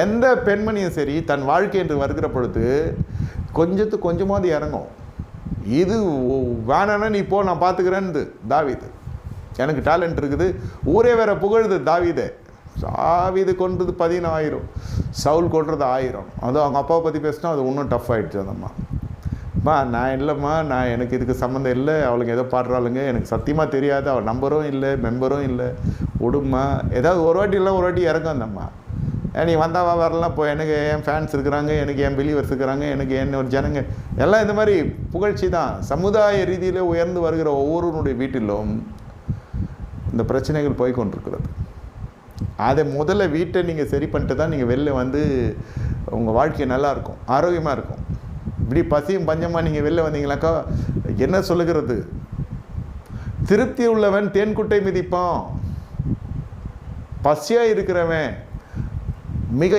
எந்த பெண்மணியும் சரி தன் வாழ்க்கை என்று வருகிற பொழுது கொஞ்சமாவது இறங்கும். இது வேணான்னா நீ போ, நான் பார்த்துக்கிறேன்னு தாவீது. எனக்கு டேலண்ட் இருக்குது, ஊரே வேற புகழுது தாவீது கொன்றது 10,000, சவுல் கொன்றது 1000. அதுவும் அவங்க அப்பாவை பற்றி பேசினா அது இன்னும் டஃப் ஆகிடுச்சு. அந்தம்மா நான் இல்லைம்மா, எனக்கு இதுக்கு சம்மந்தம் இல்லை, அவளுங்க ஏதோ பாடுறாளுங்க, எனக்கு சத்தியமாக தெரியாது, அவள் நம்பரும் இல்லை மெம்பரும் இல்லை, விடுமா. ஏதாவது ஒரு வாட்டி இறங்கும் அந்தம்மா. நீ வந்தாவா வரலாம், இப்போ எனக்கு என் ஃபேன்ஸ் இருக்கிறாங்க, எனக்கு என் பிலீவர்ஸ் இருக்கிறாங்க, எனக்கு ஒரு ஜனங்க எல்லாம் இந்த மாதிரி புகழ்ச்சி தான். சமுதாய ரீதியில் உயர்ந்து வருகிற ஒவ்வொருவருடைய வீட்டிலும் இந்த பிரச்சனைகள் போய் கொண்டிருக்கிறது. அதை முதல்ல வீட்டை நீங்கள் சரி பண்ணிட்டு தான் நீங்கள் வெளில வந்து உங்கள் வாழ்க்கை நல்லாயிருக்கும், ஆரோக்கியமாக இருக்கும். இப்படி பசியும் பஞ்சமாக நீங்கள் வெளில வந்தீங்களாக்கா என்ன சொல்லுகிறது? திருப்தி உள்ளவன் தேன்குட்டை மிதிப்பான், பசியாக இருக்கிறவன் மிக